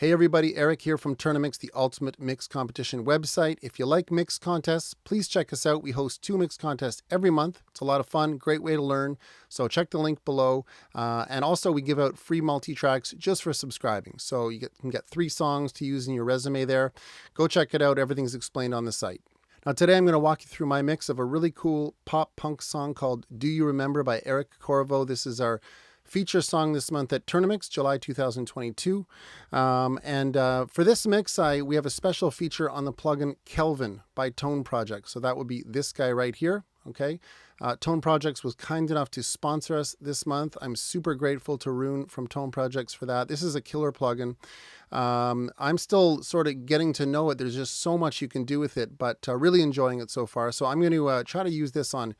Hey everybody, Eric here from TOURNA-MIX, the ultimate mix competition website. If you like mix contests, please check us out. We host 2 mix contests every month. It's a lot of fun, great way to learn. So check the link below. And also we give out free multi-tracks just for subscribing. So you can get 3 songs to use in your resume there. Go check it out. Everything's explained on the site. Now today I'm going to walk you through my mix of a really cool pop punk song called Do You Remember by Eric Corriveau. This is our feature song this month at TOURNA-MIX, July 2022. For this mix, we have a special feature on the plugin Kelvin by Tone Project. So that would be this guy right here. Okay. Tone Projects was kind enough to sponsor us this month. I'm super grateful to Rune from Tone Projects for that. This is a killer plugin. I'm still sort of getting to know it. There's just so much you can do with it, but really enjoying it so far. So I'm going to try to use this on,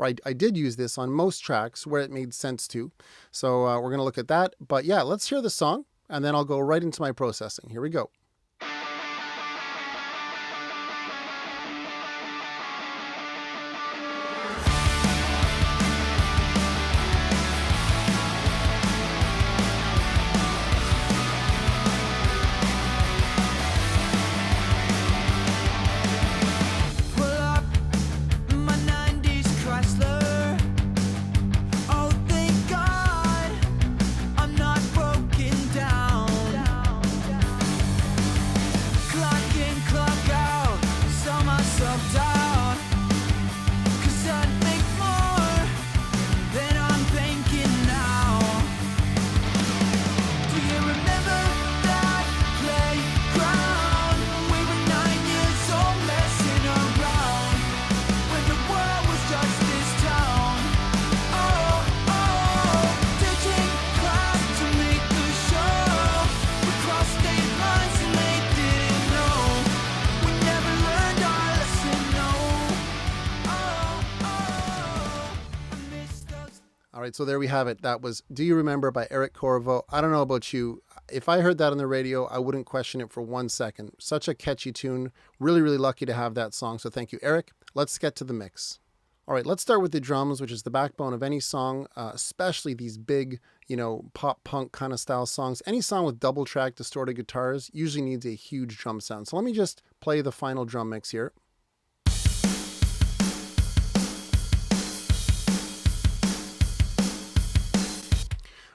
or I did use this on most tracks where it made sense to. So we're going to look at that. But yeah, let's hear the song and then I'll go right into my processing. Here we go. All right, so there we have it. That was Do You Remember by Eric Corriveau. I don't know about you. If I heard that on the radio, I wouldn't question it for 1 second. Such a catchy tune. Really, really lucky to have that song. So thank you, Eric. Let's get to the mix. All right, let's start with the drums, which is the backbone of any song, especially these big, pop punk kind of style songs. Any song with double track distorted guitars usually needs a huge drum sound. So let me just play the final drum mix here.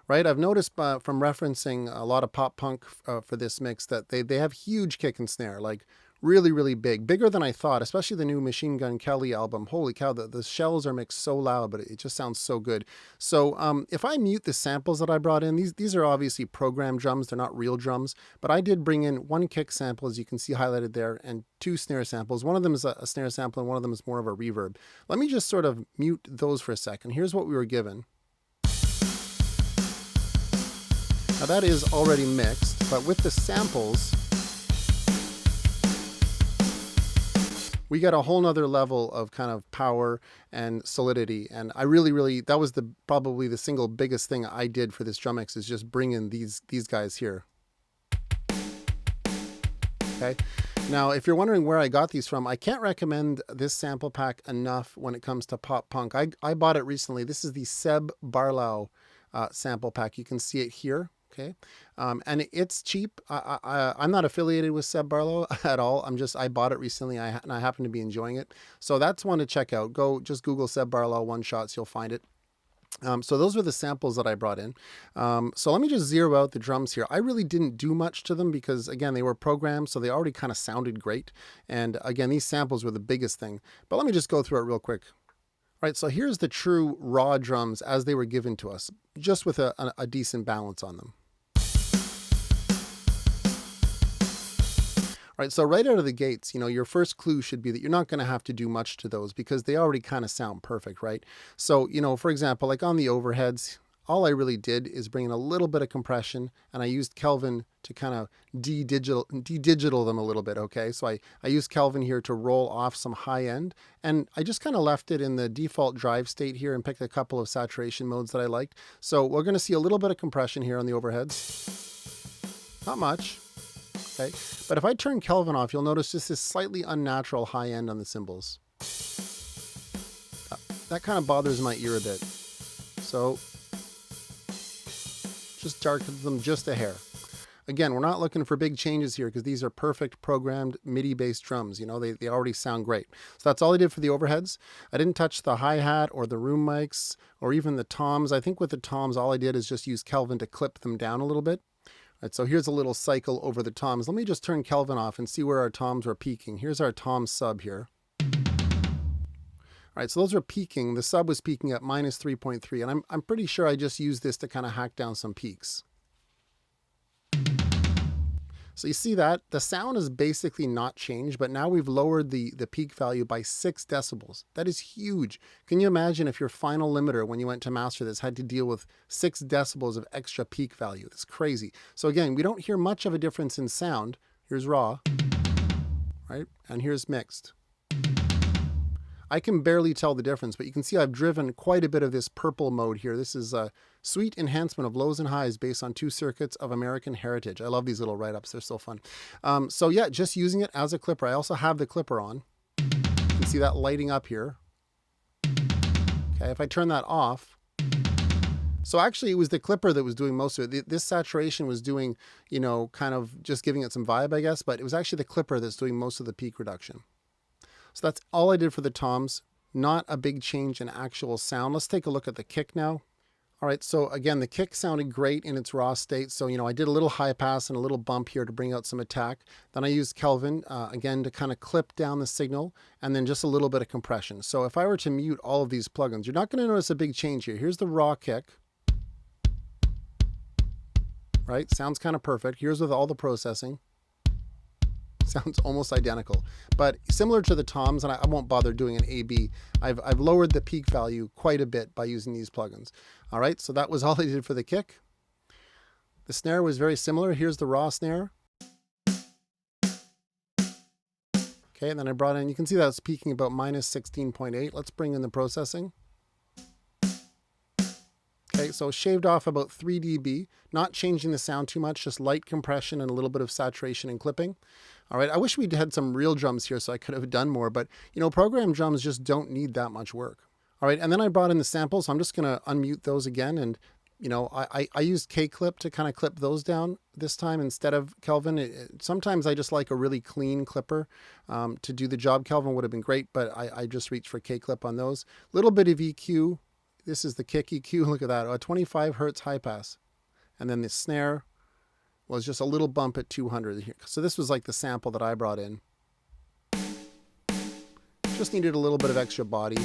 Right, I've noticed from referencing a lot of pop punk for this mix that they have huge kick and snare, like really, really big, bigger than I thought, especially the new Machine Gun Kelly album. Holy cow, the shells are mixed so loud, but it just sounds so good. So if I mute the samples that I brought in, these are obviously programmed drums. They're not real drums, but I did bring in 1 kick sample, as you can see highlighted there, and 2 snare samples. One of them is a snare sample and one of them is more of a reverb. Let me just sort of mute those for a second. Here's what we were given. Now that is already mixed, but with the samples, we got a whole nother level of kind of power and solidity. And I really, that was probably the single biggest thing I did for this drum mix, is just bring in these guys here. Okay. Now, if you're wondering where I got these from, I can't recommend this sample pack enough when it comes to pop punk. I bought it recently. This is the Seb Barlow sample pack. You can see it here. Okay. And it's cheap. I'm not affiliated with Seb Barlow at all. I bought it recently and I happen to be enjoying it. So that's one to check out. Just Google Seb Barlow one shots. You'll find it. So those were the samples that I brought in. So let me just zero out the drums here. I really didn't do much to them because, again, they were programmed, so they already kind of sounded great. And again, these samples were the biggest thing. But let me just go through it real quick. All right, so here's the true raw drums as they were given to us, just with a decent balance on them. All right, so right out of the gates, your first clue should be that you're not going to have to do much to those because they already kind of sound perfect, right? So, for example, like on the overheads, all I really did is bring in a little bit of compression, and I used Kelvin to kind of de-digital them a little bit, okay? So I used Kelvin here to roll off some high end, and I just kind of left it in the default drive state here and picked a couple of saturation modes that I liked. So we're going to see a little bit of compression here on the overheads. Not much. Okay, but if I turn Kelvin off, you'll notice just this slightly unnatural high end on the cymbals. That kind of bothers my ear a bit. So just darken them just a hair. Again, we're not looking for big changes here because these are perfect programmed MIDI-based drums. You know, they already sound great. So that's all I did for the overheads. I didn't touch the hi-hat or the room mics or even the toms. I think with the toms, all I did is just use Kelvin to clip them down a little bit. All right, so here's a little cycle over the toms. Let me just turn Kelvin off and see where our toms were peaking. Here's our tom sub here. All right, so those are peaking. The sub was peaking at minus 3.3, and I'm pretty sure I just used this to kind of hack down some peaks. So you see that the sound is basically not changed, but now we've lowered the peak value by 6 decibels. That is huge. Can you imagine if your final limiter, when you went to master this, had to deal with 6 decibels of extra peak value? That's crazy. So again, we don't hear much of a difference in sound. Here's raw, right? And here's mixed. I can barely tell the difference, but you can see I've driven quite a bit of this purple mode here. This is a sweet enhancement of lows and highs based on 2 circuits of American heritage. I love these little write-ups. They're so fun. So yeah, just using it as a clipper. I also have the clipper on. You can see that lighting up here. Okay, if I turn that off, so actually it was the clipper that was doing most of it. This saturation was doing, you know, kind of just giving it some vibe, I guess, but it was actually the clipper that's doing most of the peak reduction. So that's all I did for the toms. Not a big change in actual sound. Let's take a look at the kick now. All right, so again, the kick sounded great in its raw state. So, you know, I did a little high pass and a little bump here to bring out some attack. Then I used Kelvin, again, to kind of clip down the signal, and then just a little bit of compression. So if I were to mute all of these plugins, you're not going to notice a big change here. Here's the raw kick. Right, sounds kind of perfect. Here's with all the processing. Sounds almost identical, but similar to the toms, and I won't bother doing an A/B. I've lowered the peak value quite a bit by using these plugins. All right, so that was all I did for the kick. The snare was very similar. Here's the raw snare. Okay, and then I brought in, you can see that it's peaking about minus 16.8. Let's bring in the processing. Okay, so shaved off about 3 dB, not changing the sound too much, just light compression and a little bit of saturation and clipping. All right, I wish we'd had some real drums here so I could have done more, but you know, programmed drums just don't need that much work. All right, and then I brought in the samples, so I'm just gonna unmute those again, and you know, I used K-clip to kind of clip those down this time instead of Kelvin. Sometimes I just like a really clean clipper to do the job. Kelvin would have been great, but I just reached for K-clip on those. Little bit of EQ. This is the kick EQ, look at that, a 25 hertz high pass. And then the snare was just a little bump at 200 here. So this was like the sample that I brought in. Just needed a little bit of extra body.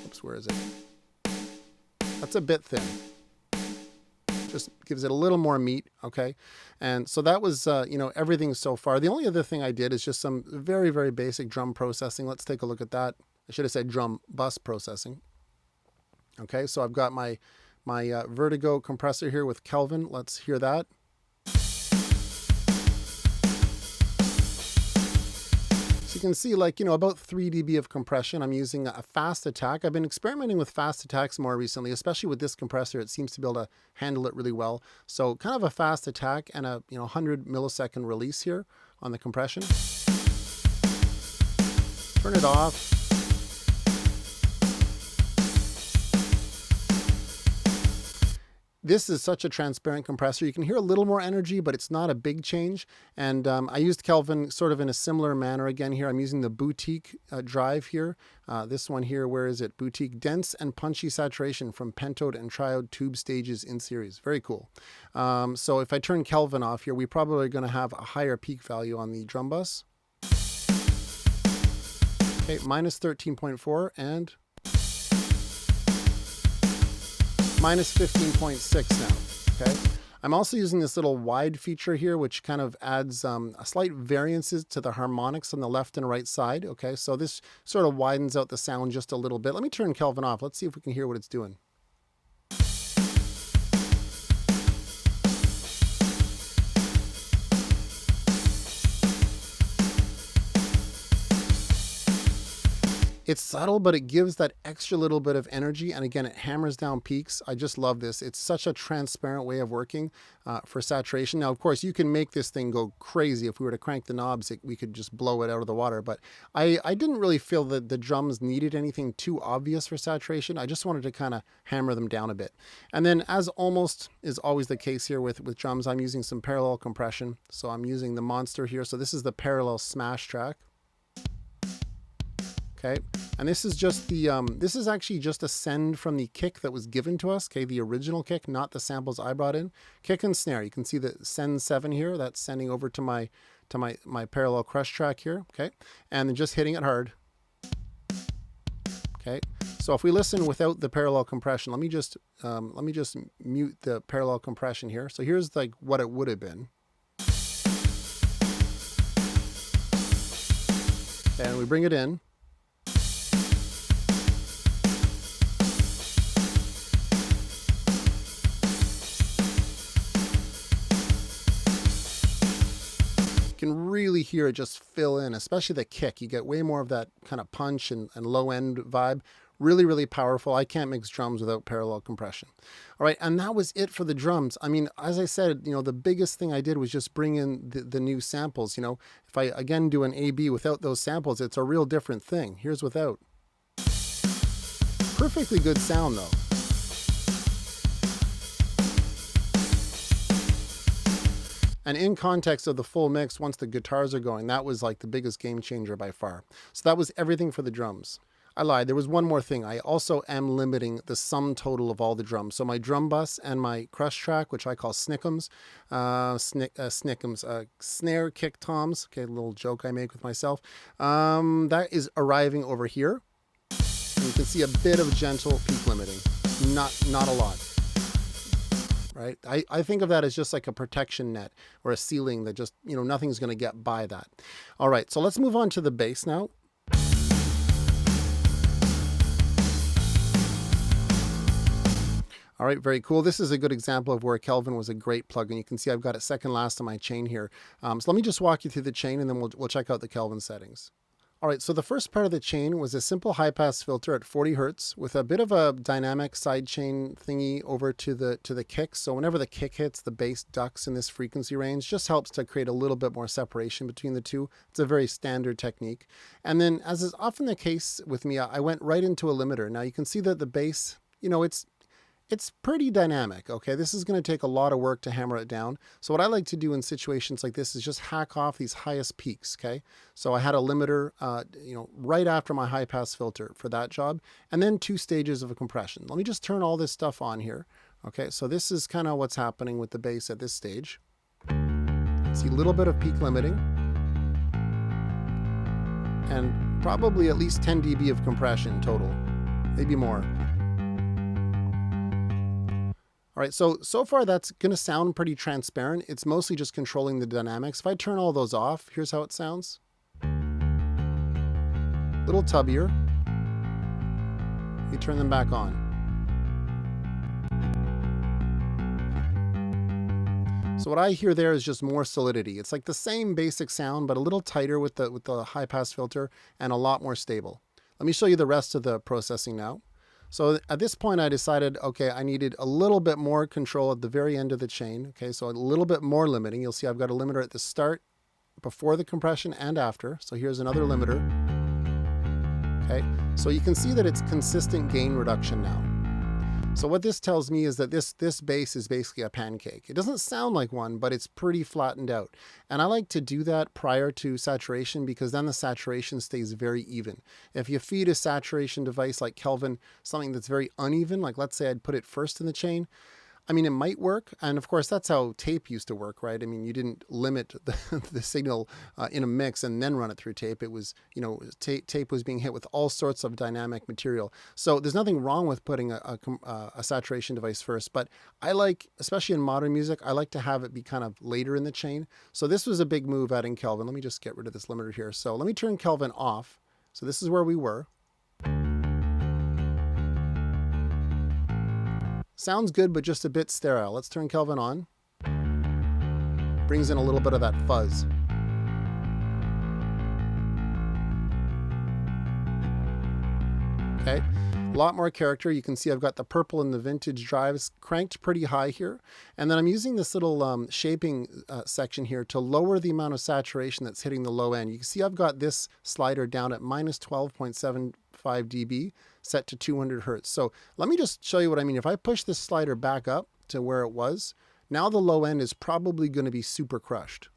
Oops, where is it? That's a bit thin. Just gives it a little more meat, okay? And so that was, you know, everything so far. The only other thing I did is just some very, very basic drum processing. Let's take a look at that. I should have said drum bus processing. Okay, so I've got my Vertigo compressor here with Kelvin. Let's hear that. So you can see, like, you know, about 3 dB of compression. I'm using a fast attack. I've been experimenting with fast attacks more recently, especially with this compressor. It seems to be able to handle it really well. So kind of a fast attack and a 100 millisecond release here on the compression. Turn it off. This is such a transparent compressor. You can hear a little more energy, but it's not a big change. And I used Kelvin sort of in a similar manner again here. I'm using the Boutique drive here. This one here, where is it? Boutique Dense and Punchy Saturation from pentode and triode tube stages in series. Very cool. So if I turn Kelvin off here, we probably are going to have a higher peak value on the drum bus. Okay, minus 13.4 and minus 15.6 now, okay? I'm also using this little wide feature here, which kind of adds a slight variances to the harmonics on the left and right side, okay? So this sort of widens out the sound just a little bit. Let me turn Kelvin off. Let's see if we can hear what it's doing. It's subtle, but it gives that extra little bit of energy. And again, it hammers down peaks. I just love this. It's such a transparent way of working for saturation. Now, of course, you can make this thing go crazy. If we were to crank the knobs, we could just blow it out of the water. But I didn't really feel that the drums needed anything too obvious for saturation. I just wanted to kind of hammer them down a bit. And then, as almost is always the case here with drums, I'm using some parallel compression. So I'm using the Monster here. So this is the parallel smash track. Okay, and this is just the, this is actually just a send from the kick that was given to us, okay, the original kick, not the samples I brought in. Kick and snare, you can see the send 7 here, that's sending over to my parallel crush track here, okay, and then just hitting it hard. Okay, so if we listen without the parallel compression, let me just mute the parallel compression here. So here's like what it would have been. And we bring it in. Really hear it just fill in, especially the kick. You get way more of that kind of punch and low end vibe. Really, really powerful. I can't mix drums without parallel compression. All right, and that was it for the drums. I mean, as I said, you know, the biggest thing I did was just bring in the new samples. You know, if I again do an A-B without those samples, it's a real different thing. Here's without. Perfectly good sound though. And in context of the full mix, once the guitars are going, that was like the biggest game changer by far. So that was everything for the drums. I lied, there was one more thing. I also am limiting the sum total of all the drums. So my drum bus and my crush track, which I call snickums, snare kick toms, okay, a little joke I make with myself, that is arriving over here. And you can see a bit of gentle peak limiting, not a lot. Right? I think of that as just like a protection net or a ceiling that just, you know, nothing's going to get by that. All right, so let's move on to the bass now. All right, very cool. This is a good example of where Kelvin was a great plugin. You can see I've got it second last on my chain here. So let me just walk you through the chain and then we'll check out the Kelvin settings. All right, so the first part of the chain was a simple high-pass filter at 40 Hertz with a bit of a dynamic sidechain thingy over to the kick. So whenever the kick hits, the bass ducks in this frequency range. Just helps to create a little bit more separation between the two. It's a very standard technique. And then, as is often the case with me, I went right into a limiter. Now you can see that the bass, you know, it's pretty dynamic, okay? This is going to take a lot of work to hammer it down. So what I like to do in situations like this is just hack off these highest peaks, okay? So I had a limiter, you know, right after my high pass filter for that job, and then 2 stages of a compression. Let me just turn all this stuff on here. Okay, so this is kind of what's happening with the bass at this stage. See a little bit of peak limiting, and probably at least 10 dB of compression total, maybe more. All right, so far that's going to sound pretty transparent. It's mostly just controlling the dynamics. If I turn all those off, here's how it sounds. Little tubbier. You turn them back on. So what I hear there is just more solidity. It's like the same basic sound, but a little tighter with the high pass filter and a lot more stable. Let me show you the rest of the processing now. So at this point I decided, okay, I needed a little bit more control at the very end of the chain. Okay, so a little bit more limiting. You'll see I've got a limiter at the start, before the compression, and after. So here's another limiter. Okay, so you can see that it's consistent gain reduction now. So what this tells me is that this bass is basically a pancake. It doesn't sound like one, but it's pretty flattened out. And I like to do that prior to saturation because then the saturation stays very even. If you feed a saturation device like Kelvin something that's very uneven, like let's say I'd put it first in the chain, I mean, it might work. And of course, that's how tape used to work, right? I mean, you didn't limit the signal in a mix and then run it through tape. It was, you know, tape was being hit with all sorts of dynamic material. So there's nothing wrong with putting a saturation device first. But I like, especially in modern music, I like to have it be kind of later in the chain. So this was a big move adding Kelvin. Let me just get rid of this limiter here. So let me turn Kelvin off. So this is where we were. Sounds good, but just a bit sterile. Let's turn Kelvin on. Brings in a little bit of that fuzz. Okay, a lot more character. You can see I've got the purple and the vintage drives cranked pretty high here. And then I'm using this little shaping section here to lower the amount of saturation that's hitting the low end. You can see I've got this slider down at minus 12.75 dB set to 200 Hertz. So let me just show you what I mean. If I push this slider back up to where it was, now the low end is probably going to be super crushed.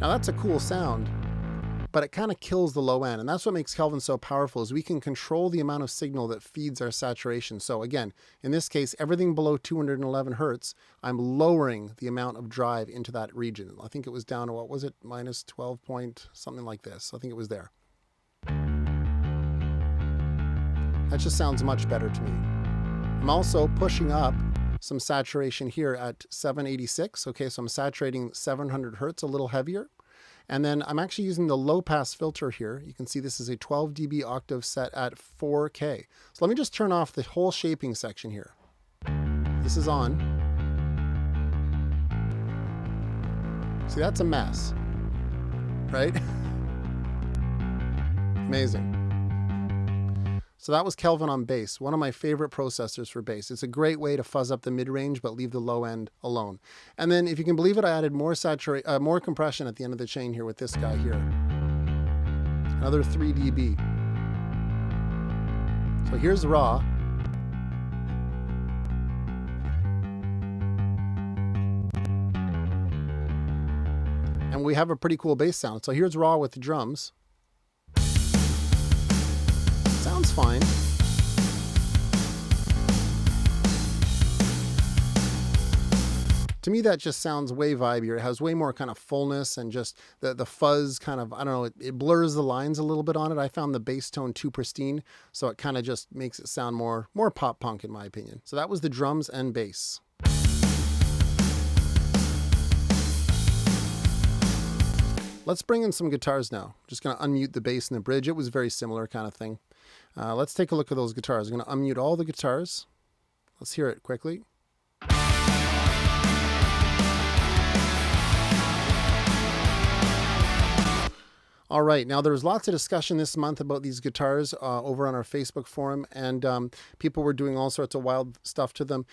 Now that's a cool sound, but it kind of kills the low end. And that's what makes Kelvin so powerful, is we can control the amount of signal that feeds our saturation. So again, in this case, everything below 211 Hertz, I'm lowering the amount of drive into that region. I think it was down to, what was it? Minus 12 point, something like this. I think it was there. That just sounds much better to me. I'm also pushing up some saturation here at 786. Okay, so I'm saturating 700 Hertz, a little heavier. And then I'm actually using the low pass filter here. You can see this is a 12 dB octave set at 4K. So let me just turn off the whole shaping section here. This is on. See, that's a mess, right? Amazing. So that was Kelvin on bass, one of my favorite processors for bass. It's a great way to fuzz up the mid-range but leave the low end alone. And then, if you can believe it, I added more compression at the end of the chain here with this guy here. Another 3 dB. So here's raw. And we have a pretty cool bass sound. So here's raw with the drums. Sounds fine. To me, that just sounds way vibier. It has way more kind of fullness, and just the fuzz kind of, I don't know, it blurs the lines a little bit on it. I found the bass tone too pristine, so it kind of just makes it sound more pop punk in my opinion. So that was the drums and bass. Let's bring in some guitars now. Just going to unmute the bass and the bridge. It was very similar kind of thing. Let's take a look at those guitars. I'm going to unmute all the guitars. Let's hear it quickly. All right, now there was lots of discussion this month about these guitars over on our Facebook forum, and people were doing all sorts of wild stuff to them.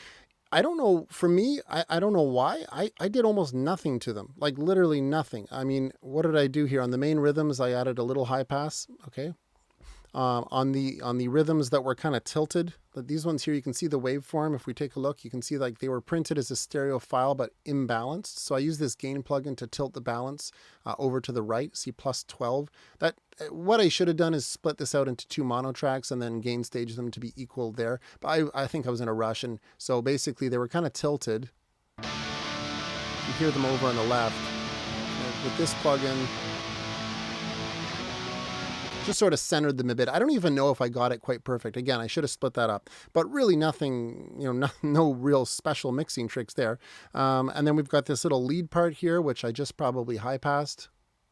I don't know, for me, I don't know why. I did almost nothing to them, like literally nothing. I mean, what did I do here? On the main rhythms, I added a little high pass, okay? On the rhythms that were kind of tilted, but these ones here, you can see the waveform. If we take a look, you can see like they were printed as a stereo file, but imbalanced. So I use this gain plugin to tilt the balance over to the right, see plus 12. What I should have done is split this out into 2 mono tracks and then gain stage them to be equal there. But I think I was in a rush, and so basically they were kind of tilted. You hear them over on the left. And with this plugin, just sort of centered them a bit. I don't even know if I got it quite perfect. Again, I should have split that up, but really nothing, no real special mixing tricks there. And then we've got this little lead part here, which I just probably high passed.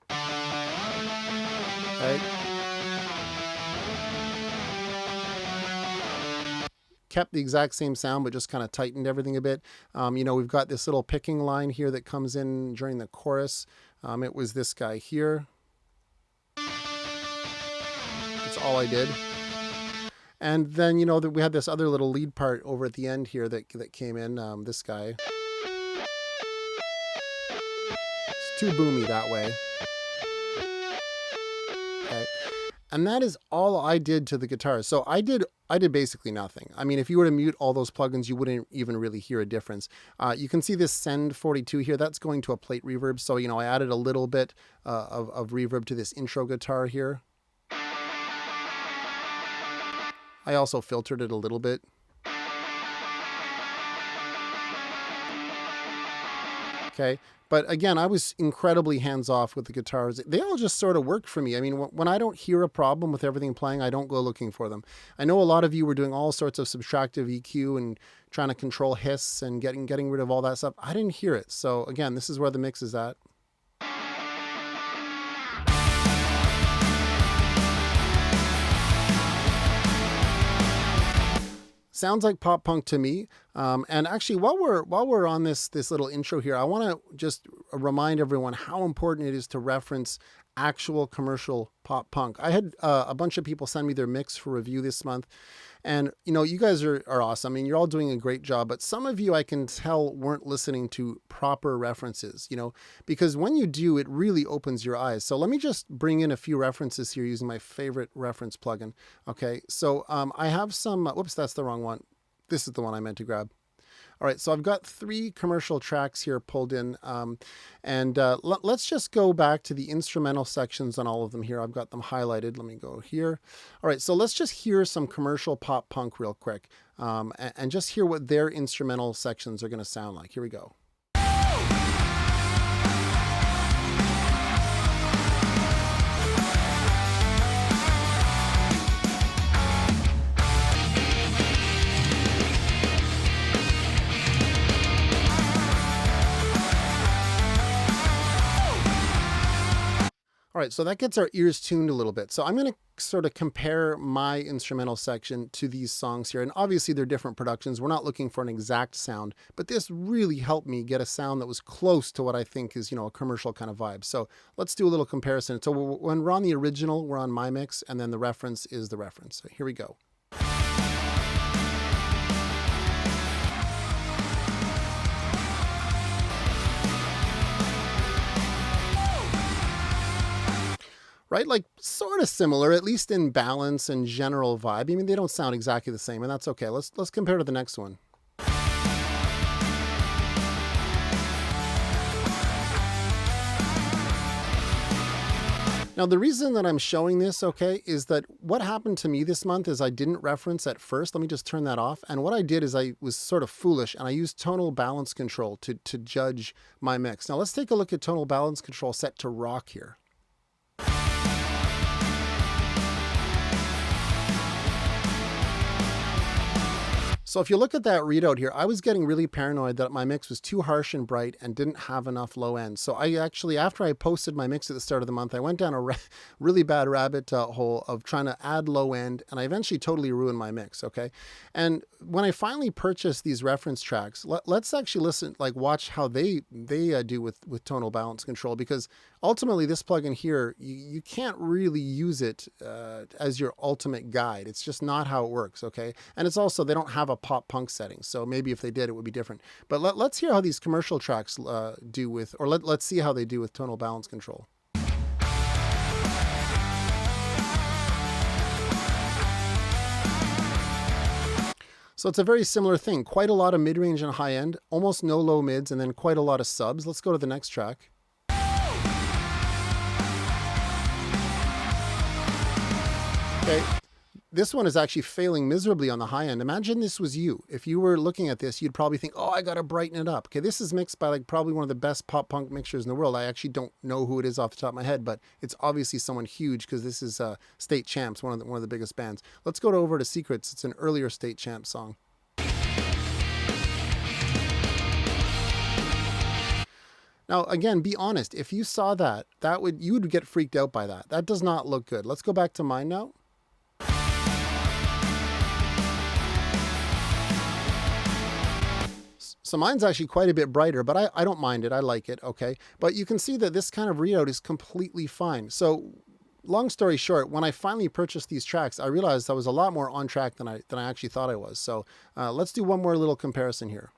Okay. Kept the exact same sound, but just kind of tightened everything a bit. We've got this little picking line here that comes in during the chorus. It was this guy here. That's all I did. And then, we had this other little lead part over at the end here that came in, this guy. It's too boomy that way. Okay. And that is all I did to the guitar. So I did basically nothing. I mean, if you were to mute all those plugins, you wouldn't even really hear a difference. You can see this Send 42 here. That's going to a plate reverb. So, I added a little bit of reverb to this intro guitar here. I also filtered it a little bit. Okay, but again, I was incredibly hands-off with the guitars. They all just sort of worked for me. I mean, when I don't hear a problem with everything playing, I don't go looking for them. I know a lot of you were doing all sorts of subtractive EQ and trying to control hiss and getting rid of all that stuff. I didn't hear it. So again, this is where the mix is at. Sounds like pop punk to me. And actually, while we're on this little intro here, I want to just remind everyone how important it is to reference actual commercial pop punk. I had a bunch of people send me their mix for review this month. And, you know, you guys are awesome. I mean, you're all doing a great job, but some of you I can tell weren't listening to proper references, you know, because when you do, it really opens your eyes. So let me just bring in a few references here using my favorite reference plugin. Okay, so I have some, whoops, that's the wrong one. This is the one I meant to grab. All right, so I've got 3 commercial tracks here pulled in, let's just go back to the instrumental sections on all of them here. I've got them highlighted. Let me go here. All right, so let's just hear some commercial pop punk real quick, and just hear what their instrumental sections are going to sound like. Here we go. All right, so that gets our ears tuned a little bit. So I'm going to sort of compare my instrumental section to these songs here. And obviously they're different productions. We're not looking for an exact sound, but this really helped me get a sound that was close to what I think is, you know, a commercial kind of vibe. So let's do a little comparison. So when we're on the original, we're on my mix, and then the reference is the reference. So here we go. Right? Like sort of similar, at least in balance and general vibe. I mean, they don't sound exactly the same, and that's okay. Let's compare to the next one. Now, the reason that I'm showing this, okay, is that what happened to me this month is I didn't reference at first. Let me just turn that off. And what I did is I was sort of foolish, and I used tonal balance control to judge my mix. Now, let's take a look at tonal balance control set to rock here. So if you look at that readout here, I was getting really paranoid that my mix was too harsh and bright and didn't have enough low end. So I actually, after I posted my mix at the start of the month, I went down a really bad rabbit hole of trying to add low end, and I eventually totally ruined my mix, okay? And when I finally purchased these reference tracks, let's actually listen, like watch how they do with tonal balance control, because ultimately this plugin here, you can't really use it as your ultimate guide. It's just not how it works, okay? And it's also, they don't have a pop punk setting, so maybe if they did, it would be different. But let's hear how these commercial tracks do with, or let's see how they do with tonal balance control. So it's a very similar thing. Quite a lot of mid-range and high-end, almost no low mids, and then quite a lot of subs. Let's go to the next track. Okay. This one is actually failing miserably on the high end. Imagine this was you. If you were looking at this, you'd probably think, oh, I got to brighten it up. Okay, this is mixed by like probably one of the best pop punk mixers in the world. I actually don't know who it is off the top of my head, but it's obviously someone huge because this is State Champs, one of the biggest bands. Let's go over to Secrets. It's an earlier State Champs song. Now, again, be honest. If you saw that, you would get freaked out by that. That does not look good. Let's go back to mine now. So mine's actually quite a bit brighter, but I don't mind it. I like it, okay? But you can see that this kind of readout is completely fine. So long story short, when I finally purchased these tracks, I realized I was a lot more on track than I actually thought I was. So let's do one more little comparison here.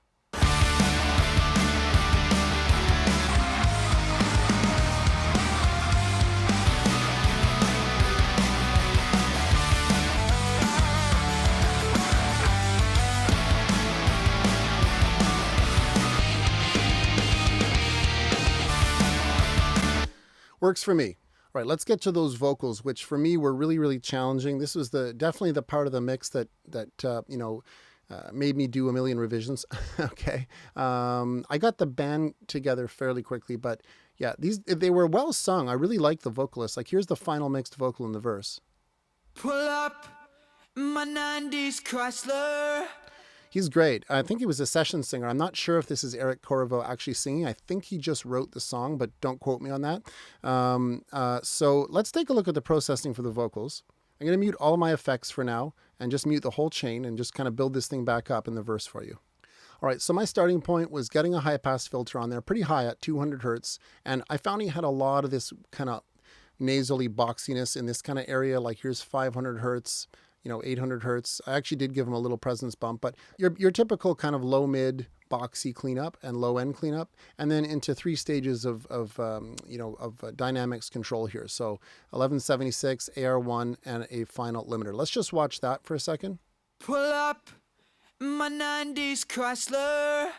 Works for me. All right, let's get to those vocals, which for me were really, really challenging. This was definitely the part of the mix that made me do a million revisions. Okay, I got the band together fairly quickly, but yeah, they were well sung. I really like the vocalists. Like here's the final mixed vocal in the verse. Pull up my 90s Chrysler. He's great. I think he was a session singer. I'm not sure if this is Eric Corriveau actually singing. I think he just wrote the song, but don't quote me on that. So let's take a look at the processing for the vocals. I'm going to mute all of my effects for now and just mute the whole chain and just kind of build this thing back up in the verse for you. All right, so my starting point was getting a high pass filter on there, pretty high at 200 hertz. And I found he had a lot of this kind of nasally boxiness in this kind of area. Like here's 500 hertz, 800 hertz. I actually did give him a little presence bump, but your typical kind of low mid boxy cleanup and low end cleanup, and then into 3 stages of dynamics control here. So 1176, AR1, and a final limiter. Let's just watch that for a second. Pull up my 90s Chrysler.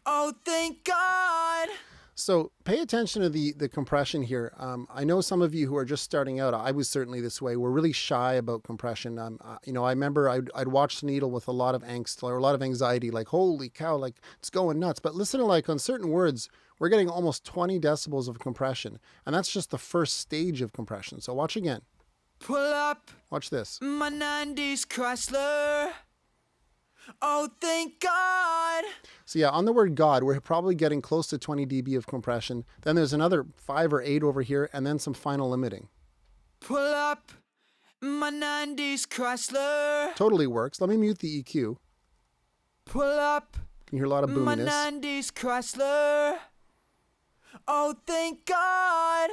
Oh, thank God. So pay attention to the compression here. I know some of you who are just starting out, I was certainly this way, we're really shy about compression. I remember I'd watch the needle with a lot of angst or a lot of anxiety, like, holy cow, like it's going nuts. But listen to, like, on certain words, we're getting almost 20 decibels of compression. And that's just the first stage of compression. So watch again. Pull up Watch this. my 90s Chrysler. Oh, thank God. So yeah, on the word God, we're probably getting close to 20 dB of compression. Then there's another 5 or 8 over here, and then some final limiting. Pull up my 90s Chrysler. Totally works. Let me mute the EQ. Pull up You hear a lot of my boominess. 90s Chrysler. Oh, thank God.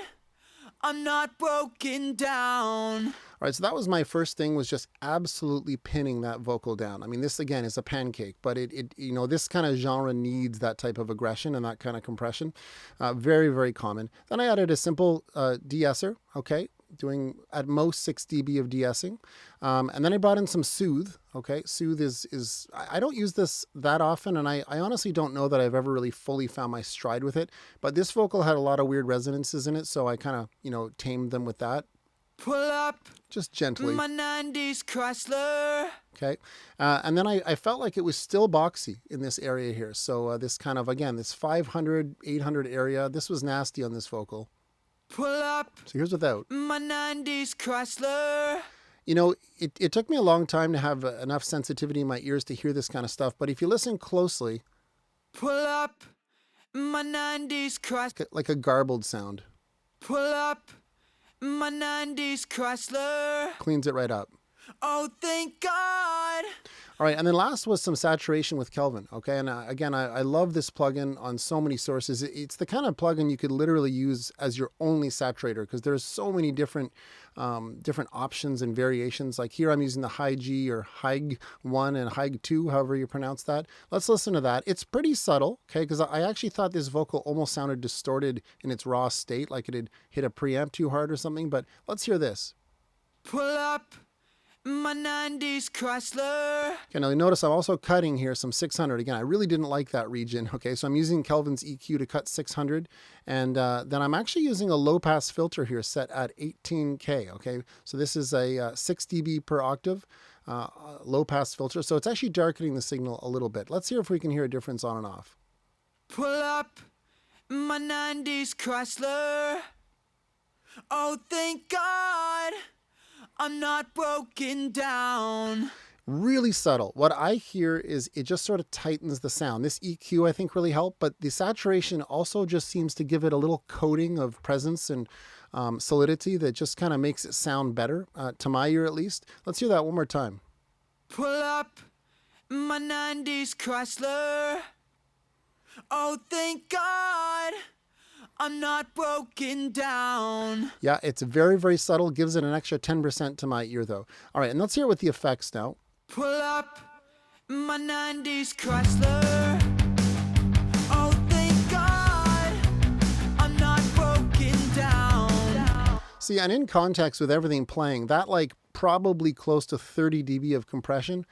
I'm not broken down. All right, so that was my first thing, was just absolutely pinning that vocal down. I mean, this again is a pancake, but this kind of genre needs that type of aggression and that kind of compression. Very, very common. Then I added a simple de-esser, okay, doing at most 6 dB of de-essing. And then I brought in some soothe, okay. Soothe is I don't use this that often, and I honestly don't know that I've ever really fully found my stride with it, but this vocal had a lot of weird resonances in it, so I kind of, tamed them with that. Pull up Just gently. my 90s Chrysler. Okay. And then I felt like it was still boxy in this area here. So this kind of, again, this 500, 800 area, this was nasty on this vocal. Pull up So here's without. my 90s Chrysler. It took me a long time to have enough sensitivity in my ears to hear this kind of stuff. But if you listen closely, Pull up my 90s Chrysler. like a garbled sound, Pull up my 90s Chrysler. cleans it right up. Oh, thank God. All right, and then last was some saturation with Kelvin, okay? And again, I love this plugin on so many sources. It's the kind of plugin you could literally use as your only saturator, because there's so many different options and variations. Like here I'm using the high G or high 1 and high 2, however you pronounce that. Let's listen to that. It's pretty subtle, okay? Because I actually thought this vocal almost sounded distorted in its raw state, like it had hit a preamp too hard or something, but let's hear this. Pull up my 90s Chrysler. Okay, now you notice I'm also cutting here some 600. Again, I really didn't like that region. Okay, so I'm using Kelvin's EQ to cut 600. And then I'm actually using a low pass filter here set at 18K. Okay, so this is a 6 dB per octave low pass filter. So it's actually darkening the signal a little bit. Let's hear if we can hear a difference on and off. Pull up my 90s Chrysler. Oh, thank God. I'm not broken down. Really subtle. What I hear is it just sort of tightens the sound. This EQ I think really helped, but the saturation also just seems to give it a little coating of presence and solidity that just kind of makes it sound better, to my ear at least. Let's hear that one more time. Pull up my 90s Chrysler. Oh, thank God. I'm not broken down. Yeah, it's very, very subtle. Gives it an extra 10% to my ear, though. All right, and let's hear it with the effects now. Pull up my 90s Chrysler. Oh, thank God. I'm not broken down. See, and in context with everything playing, that like probably close to 30 dB of compression,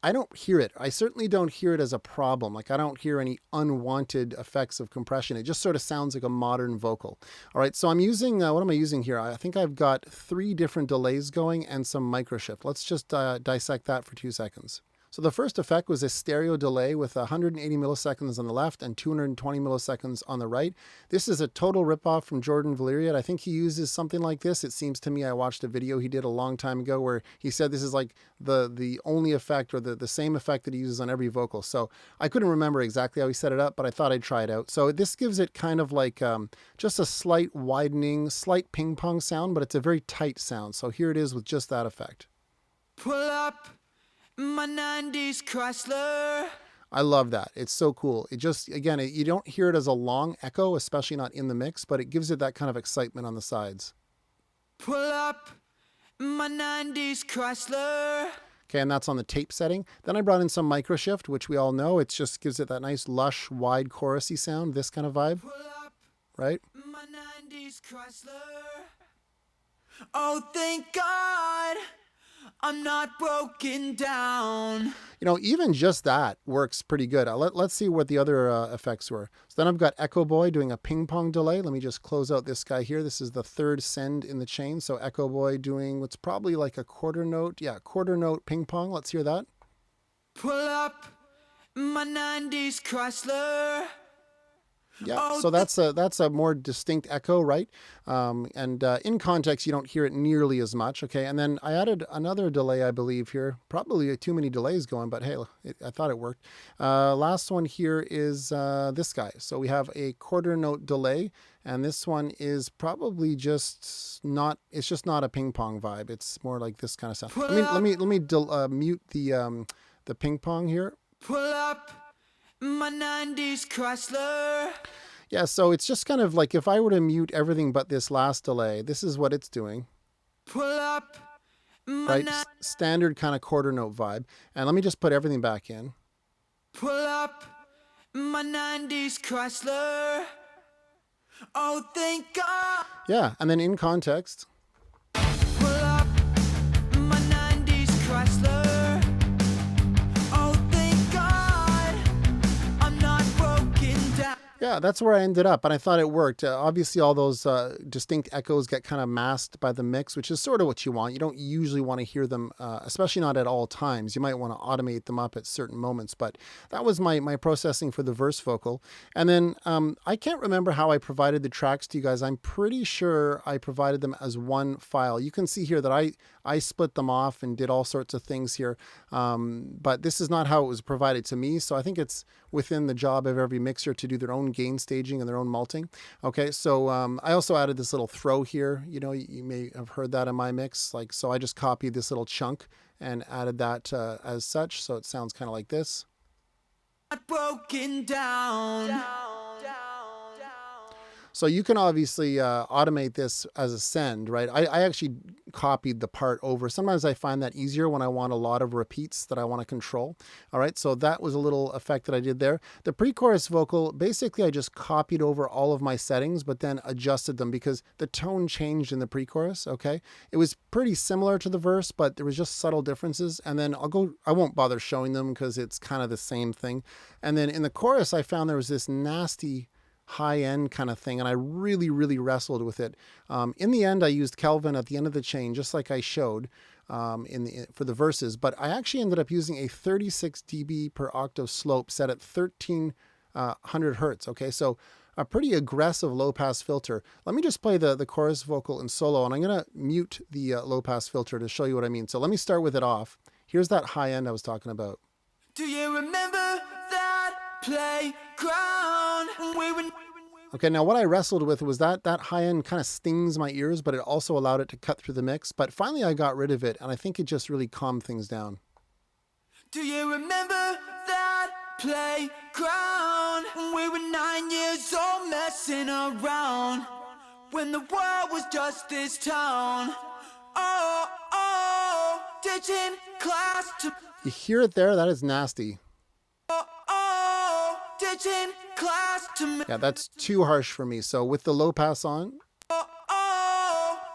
I don't hear it. I certainly don't hear it as a problem. Like I don't hear any unwanted effects of compression. It just sort of sounds like a modern vocal. All right, so I'm using, what am I using here? I think I've got 3 different delays going and some microshift. Let's just dissect that for 2 seconds. So the first effect was a stereo delay with 180 milliseconds on the left and 220 milliseconds on the right. This is a total ripoff from Jordan Valeriat. I think he uses something like this. It seems to me, I watched a video he did a long time ago where he said this is like the only effect or the same effect that he uses on every vocal. So I couldn't remember exactly how he set it up, but I thought I'd try it out. So this gives it kind of like just a slight widening, slight ping pong sound, but it's a very tight sound. So here it is with just that effect. Pull up my 90s Chrysler. I love that. It's so cool. It just, again, you don't hear it as a long echo, especially not in the mix, but it gives it that kind of excitement on the sides. Pull up my 90s Chrysler. Okay, and that's on the tape setting. Then I brought in some micro shift, which we all know. It just gives it that nice, lush, wide, chorusy sound, this kind of vibe, Pull up right? my 90s Chrysler. Oh, thank God I'm not broken down. You know, even just that works pretty good. Let's see what the other effects were. So then I've got Echo Boy doing a ping pong delay. Let me just close out this guy here. This is the third send in the chain. So Echo Boy doing what's probably like a quarter note. Yeah, quarter note ping pong. Let's hear that. Pull up my 90s Chrysler. Yeah, so that's a more distinct echo, right? And in context, you don't hear it nearly as much, okay? And then I added another delay, I believe, here. Probably too many delays going, but hey, I thought it worked. Last one here is this guy. So we have a quarter note delay, and this one is probably just not, it's just not a ping pong vibe. It's more like this kind of sound. Let me mute the ping pong here. Pull up my 90s Chrysler. Yeah, so it's just kind of like if I were to mute everything but this last delay, this is what it's doing. Pull up my right? Standard kind of quarter note vibe. And let me just put everything back in. Pull up my 90s Chrysler. Oh, thank God. Yeah, and then in context. Pull up my 90s Chrysler. Yeah, that's where I ended up, and I thought it worked. Obviously, all those distinct echoes get kind of masked by the mix, which is sort of what you want. You don't usually want to hear them, especially not at all times. You might want to automate them up at certain moments, but that was my processing for the verse vocal. And then I can't remember how I provided the tracks to you guys. I'm pretty sure I provided them as one file. You can see here that I split them off and did all sorts of things here, but this is not how it was provided to me, so I think it's within the job of every mixer to do their own gain staging and their own malting. Okay, so I also added this little throw here. You know, you may have heard that in my mix. Like, so I just copied this little chunk and added that as such. So it sounds kind of like this. Broken down. So you can obviously automate this as a send, right? I actually copied the part over. Sometimes I find that easier when I want a lot of repeats that I want to control. All right, so that was a little effect that I did there. The pre-chorus vocal, basically I just copied over all of my settings, but then adjusted them because the tone changed in the pre-chorus, okay? It was pretty similar to the verse, but there was just subtle differences. And then I won't bother showing them because it's kind of the same thing. And then in the chorus, I found there was this nasty high end kind of thing, and I really wrestled with it. In the end, I used Kelvin at the end of the chain, just like I showed for the verses, but I actually ended up using a 36 dB per octave slope set at 1300 hertz. Okay, so a pretty aggressive low pass filter. Let me just play the chorus vocal in solo, and I'm gonna mute the low pass filter to show you what I mean. So let me start with it off. Here's that high end I was talking about. Do you remember that playground? Okay, now what I wrestled with was that high end kind of stings my ears, but it also allowed it to cut through the mix. But finally I got rid of it, and I think it just really calmed things down. Do you remember that playground? We were 9 years old messing around when the world was just this town. Oh, ditching class to... You hear it there? That is nasty. Ditching class to... Yeah, that's too harsh for me. So with the low pass on...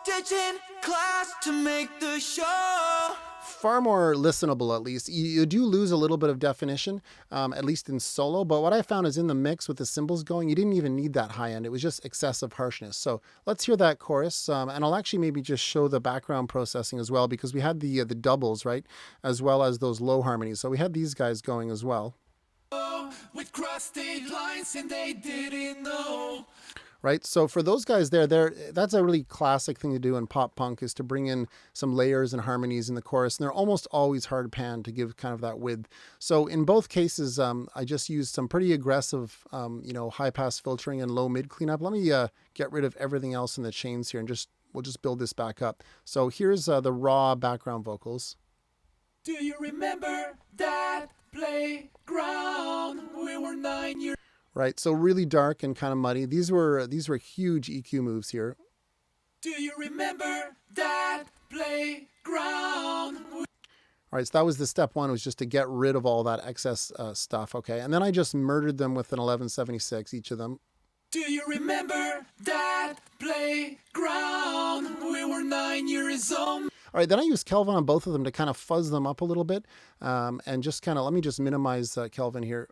ditching class to make the show. Far more listenable, at least. You do lose a little bit of definition, at least in solo. But what I found is in the mix with the cymbals going, you didn't even need that high end. It was just excessive harshness. So let's hear that chorus. And I'll actually maybe just show the background processing as well, because we had the doubles, right? As well as those low harmonies. So we had these guys going as well. With cross-state lines and they didn't know. Right, so for those guys that's a really classic thing to do in pop punk, is to bring in some layers and harmonies in the chorus, and they're almost always hard pan to give kind of that width. So in both cases, I just used some pretty aggressive, high pass filtering and low mid cleanup. Let me get rid of everything else in the chains here, and we'll just build this back up. So here's the raw background vocals. Do you remember that playground? We were 9 years. Right, so really dark and kind of muddy. These were huge EQ moves here. Do you remember that playground? All right, so that was the step one, was just to get rid of all that excess stuff, okay? And then I just murdered them with an 1176, each of them. Do you remember that playground? We were 9 years old. All right, then I used Kelvin on both of them to kind of fuzz them up a little bit, and just kind of, let me just minimize Kelvin here.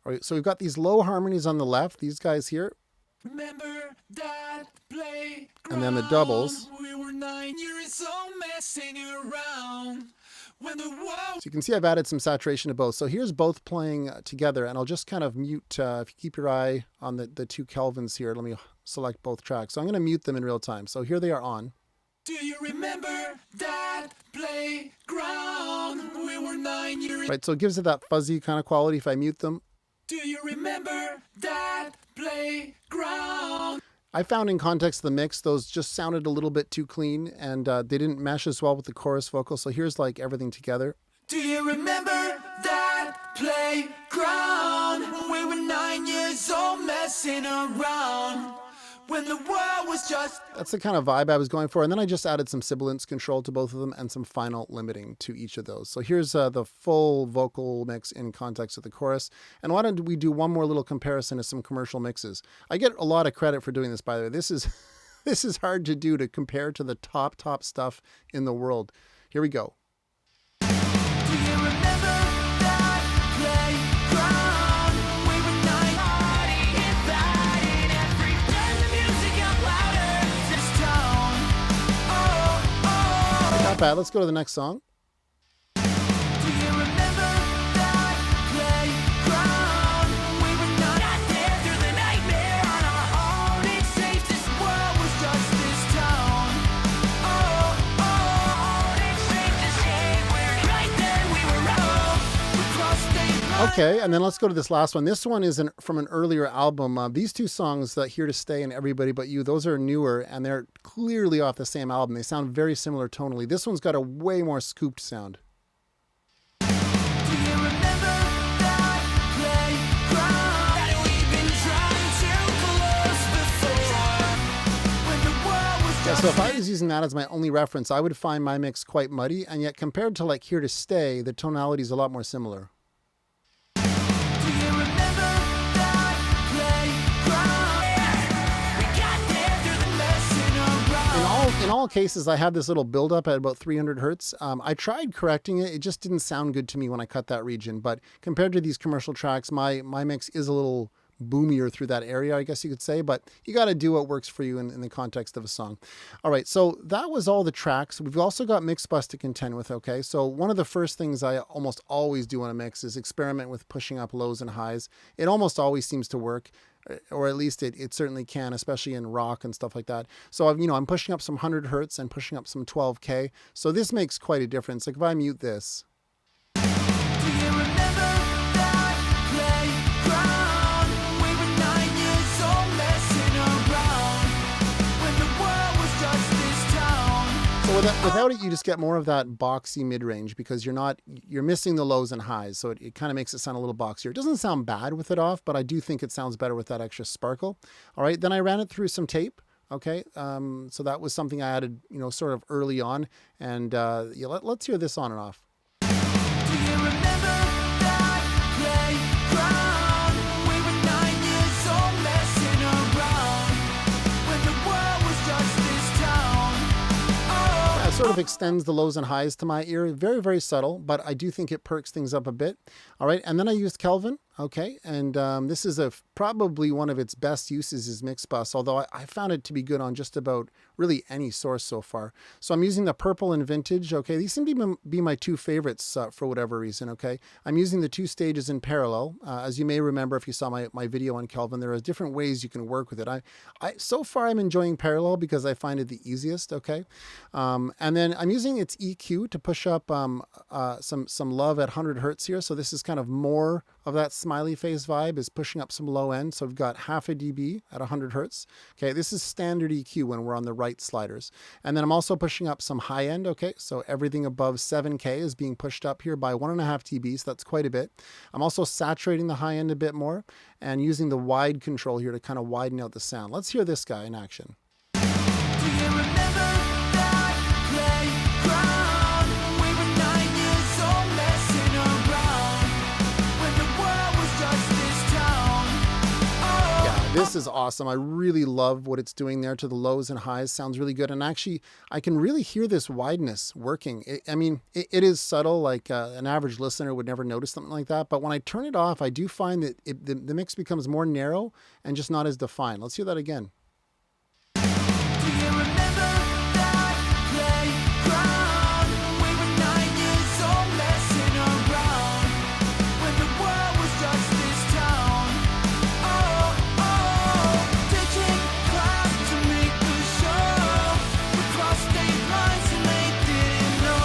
All right, so we've got these low harmonies on the left, these guys here. Remember that playground? And then the doubles. We were 9 years old messing around. When the world... So you can see I've added some saturation to both. So here's both playing together, and I'll just kind of mute, if you keep your eye on the two Kelvins here, let me select both tracks. So I'm going to mute them in real time. So here they are on. Do you remember that playground? We were 9 years... Right, so it gives it that fuzzy kind of quality if I mute them. Do you remember that playground? I found in context of the mix, those just sounded a little bit too clean, and they didn't mesh as well with the chorus vocal. So here's like everything together. Do you remember that playground? We were 9 years old messing around. When the world was just... That's the kind of vibe I was going for. And then I just added some sibilance control to both of them and some final limiting to each of those. So here's the full vocal mix in context of the chorus. And why don't we do one more little comparison to some commercial mixes? I get a lot of credit for doing this, by the way. This is hard to do, to compare to the top stuff in the world. Here we go. Do you remember that playground? We were 9 partying, fighting every time the music got louder. This town. Oh, Not bad. Let's go to the next song. do you remember that playground? We were not there through the nightmare on our own. It's safe, this world was just this town. It's safe to say we're right there, we were wrong. We crossed state. Okay, and then let's go to this last one. This one is from an earlier album. These two songs, Here to Stay and Everybody But You, those are newer, and they're clearly off the same album. They sound very similar tonally. This one's got a way more scooped sound. Do you remember that playground that we've been trying to close before? When the world was Yeah, just... so if I was using that as my only reference, I would find my mix quite muddy, and yet compared to Here to Stay, the tonality is a lot more similar. Do you remember that playground? We got there through the messing around. In all cases, I had this little buildup at about 300 hertz. I tried correcting it. It just didn't sound good to me when I cut that region. But compared to these commercial tracks, my mix is a little boomier through that area, I guess you could say. But you got to do what works for you in the context of a song. All right, so that was all the tracks. We've also got mix bus to contend with, okay? So one of the first things I almost always do on a mix is experiment with pushing up lows and highs. It almost always seems to work, or at least it certainly can, especially in rock and stuff like that. So I'm pushing up some 100 hertz and pushing up some 12K. So this makes quite a difference. Like if I mute this, Do you remember that playground? We were 9 years old messing around. When the world was just this town. so without it, you just get more of that boxy mid-range because you're missing the lows and highs. So it kind of makes it sound a little boxier. It doesn't sound bad with it off, but I do think it sounds better with that extra sparkle. All right, then I ran it through some tape. Okay, so that was something I added, sort of early on. And yeah, let's hear this on and off. Do you remember that playground? We were 9 years old messing around. When the world was just this town. It sort of extends the lows and highs to my ear. Very, very subtle, but I do think it perks things up a bit. All right, and then I used Kelvin. Okay, and this is probably one of its best uses is mix bus, although I found it to be good on just about really any source so far. So I'm using the purple and vintage. Okay, these seem to be my two favorites for whatever reason. Okay, I'm using the two stages in parallel. As you may remember if you saw my video on Kelvin, there are different ways you can work with it. So far I'm enjoying parallel because I find it the easiest. Okay, and then I'm using its EQ to push up some love at 100 hertz here. So this is kind of more of that smiley face vibe is pushing up some low end. So we've got half a dB at 100 hertz. Okay, this is standard EQ when we're on the right sliders. And then I'm also pushing up some high end. Okay, so everything above 7K is being pushed up here by 1.5 dB, so that's quite a bit. I'm also saturating the high end a bit more and using the wide control here to kind of widen out the sound. Let's hear this guy in action. Do you remember that playground? We were 9 years old messing around when the world was just this town. Oh, Yeah, this is awesome. I really love what it's doing there to the lows and highs. Sounds really good. And actually, I can really hear this wideness working. It is subtle, like an average listener would never notice something like that. But when I turn it off, I do find that the mix becomes more narrow and just not as defined. Let's hear that again. do you remember that playground? We were 9 years old messing around when the world was just this town. Teaching class to make the show. We crossed state lines and they didn't know.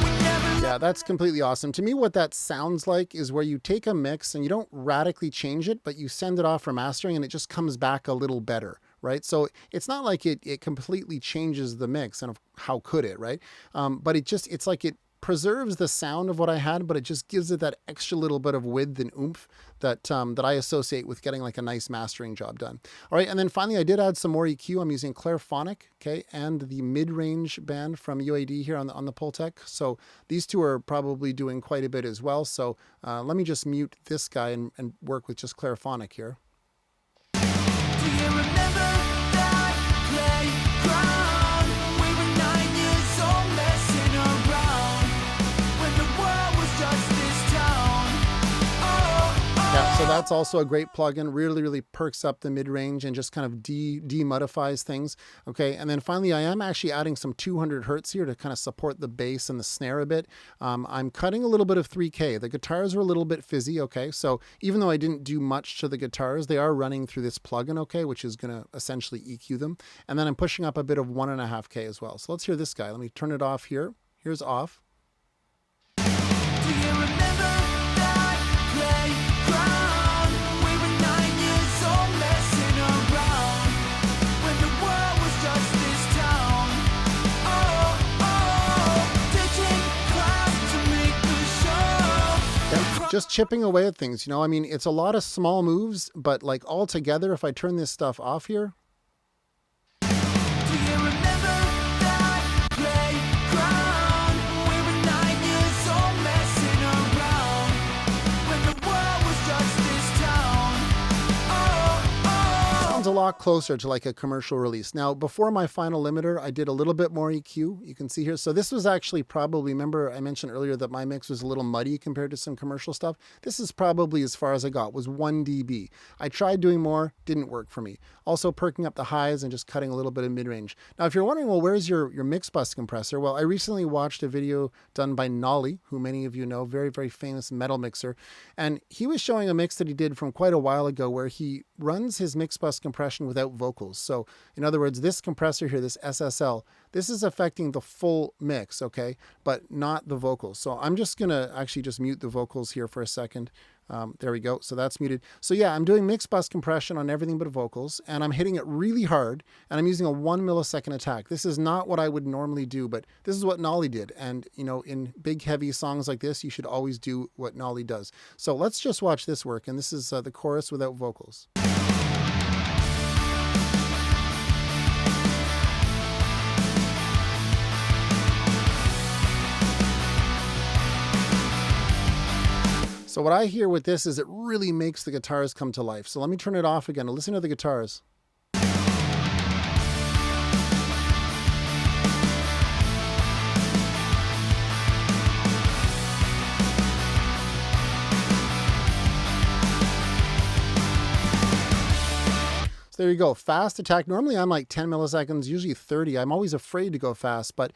We never Yeah, that's completely awesome. To me, what that sounds like is where you take a mix and you don't radically change it, but you send it off for mastering and it just comes back a little better, right? So it's not like it completely changes the mix, and how could it, right? But it's like it preserves the sound of what I had, but it just gives it that extra little bit of width and oomph that I associate with getting like a nice mastering job done. All right, and then finally I did add some more EQ. I'm using Clairphonic, okay, and the mid-range band from UAD here on the Pultec. So these two are probably doing quite a bit as well. So let me just mute this guy and work with just Clairphonic here. Do you remember that playground? We were 9 years old messing around when the world was just this town. Yeah, so that's also a great plugin. Really, really perks up the mid-range and just kind of demodifies things. Okay, and then finally, I am actually adding some 200 hertz here to kind of support the bass and the snare a bit. I'm cutting a little bit of 3K. The guitars are a little bit fizzy. Okay, so even though I didn't do much to the guitars, they are running through this plugin. Okay, which is going to essentially EQ them. And then I'm pushing up a bit of 1.5K as well. So let's hear this guy. Let me turn it off here. Here's off. Do you remember that playground? We were 9 years old messing around when the world was just this town. Teaching class to make the show. Yeah, just chipping away at things, I mean, it's a lot of small moves, but like all together, if I turn this stuff off here, Do you remember that playground? We were 9 years old messing around when the world was just this town. sounds a lot closer to like a commercial release. Now, before my final limiter, I did a little bit more EQ. You can see here. So this was actually probably, remember I mentioned earlier that my mix was a little muddy compared to some commercial stuff. This is probably as far as I got, was 1 dB. I tried doing more, didn't work for me. Also perking up the highs and just cutting a little bit of mid-range. Now, if you're wondering, well, where's your mix bus compressor? Well, I recently watched a video done by Nolly, who many of you know, very, very famous metal mixer. And he was showing a mix that he did from quite a while ago where he runs his mix bus compression without vocals. So in other words, this compressor here, this SSL, this is affecting the full mix, okay, but not the vocals. So I'm just going to actually just mute the vocals here for a second. There we go. So that's muted. So yeah, I'm doing mix bus compression on everything but vocals, and I'm hitting it really hard, and I'm using a 1 millisecond attack. This is not what I would normally do, but this is what Nolly did. And in big, heavy songs like this, you should always do what Nolly does. So let's just watch this work. And this is the chorus without vocals. So what I hear with this is it really makes the guitars come to life. So let me turn it off again and listen to the guitars. So there you go, fast attack. Normally I'm like 10 milliseconds, usually 30. I'm always afraid to go fast, but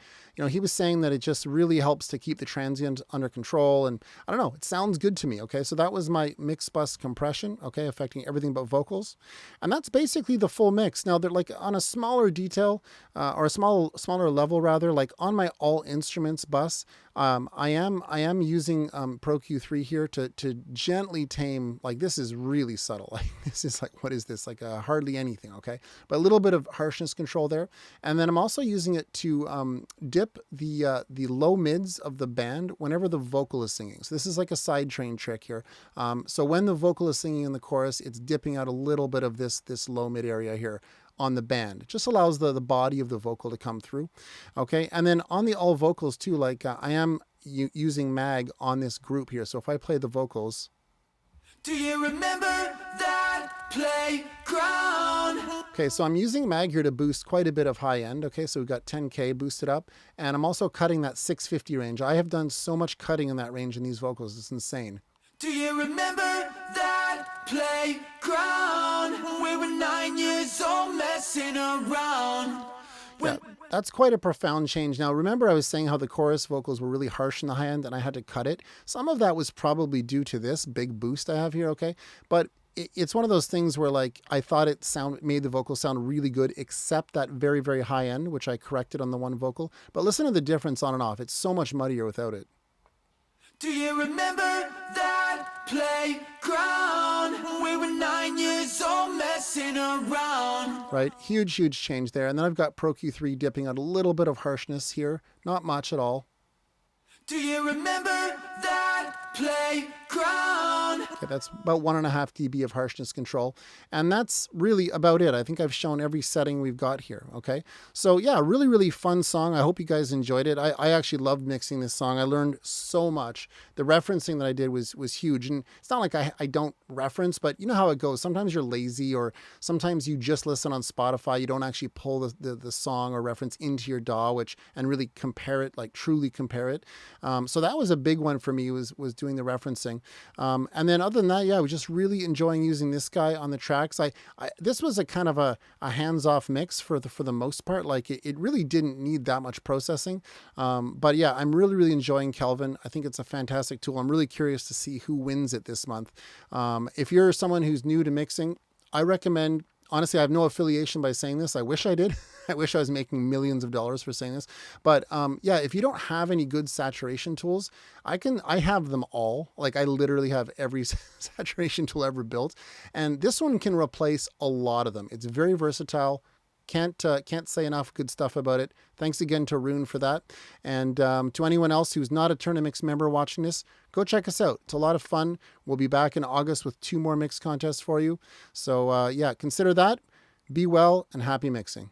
he was saying that it just really helps to keep the transient under control. And I don't know, it sounds good to me. Okay, so that was my mix bus compression, okay, affecting everything but vocals. And that's basically the full mix. Now they're like on a smaller detail or a smaller level rather, like on my all instruments bus, I am using Pro Q3 here to gently tame. Like this is really subtle. Like this is like, what is this? Like hardly anything. Okay, but a little bit of harshness control there, and then I'm also using it to dip the low mids of the band whenever the vocal is singing. So this is like a side train trick here. So when the vocal is singing in the chorus, it's dipping out a little bit of this low mid area here on the band. It just allows the body of the vocal to come through. Okay, and then on the all vocals too, like I am using mag on this group here. So if I play the vocals, do you remember that playground? Okay, so I'm using mag here to boost quite a bit of high end. Okay, so we've got 10K boosted up, and I'm also cutting that 650 range. I have done so much cutting in that range in these vocals, it's insane. Do you remember that playground? We were 9 years old messing around. Yeah, that's quite a profound change. Now, remember I was saying how the chorus vocals were really harsh in the high end and I had to cut it? Some of that was probably due to this big boost I have here, okay? But it's one of those things where like I thought it made the vocal sound really good, except that very, very high end, which I corrected on the one vocal. But listen to the difference on and off. It's so much muddier without it. Do you remember that playground? We were 9 years old messing around. Right, huge change there. And then I've got Pro Q3 dipping out a little bit of harshness here, not much at all. Do you remember that playground? Okay, that's about 1.5 dB of harshness control. And that's really about it. I think I've shown every setting we've got here, okay? So yeah, really fun song. I hope you guys enjoyed it. I actually loved mixing this song. I learned so much. The referencing that I did was huge. And it's not like I don't reference, but you know how it goes. Sometimes you're lazy, or sometimes you just listen on Spotify. You don't actually pull the song or reference into your DAW, and really compare it, like truly compare it. So that was a big one for me, was doing the referencing. And then other than that, yeah, I was just really enjoying using this guy on the tracks. This was a kind of a hands-off mix for the most part. Like it really didn't need that much processing. But yeah, I'm really enjoying Kelvin. I think it's a fantastic tool. I'm really curious to see who wins it this month. If you're someone who's new to mixing, I recommend. Honestly, I have no affiliation by saying this. I wish I did. I wish I was making millions of dollars for saying this. But yeah, if you don't have any good saturation tools, I have them all. Like I literally have every saturation tool ever built. And this one can replace a lot of them. It's very versatile. Can't say enough good stuff about it. Thanks again to Rune for that. And to anyone else who's not a TOURNA-MIX member watching this, go check us out. It's a lot of fun. We'll be back in August with 2 more mix contests for you. So yeah, consider that. Be well and happy mixing.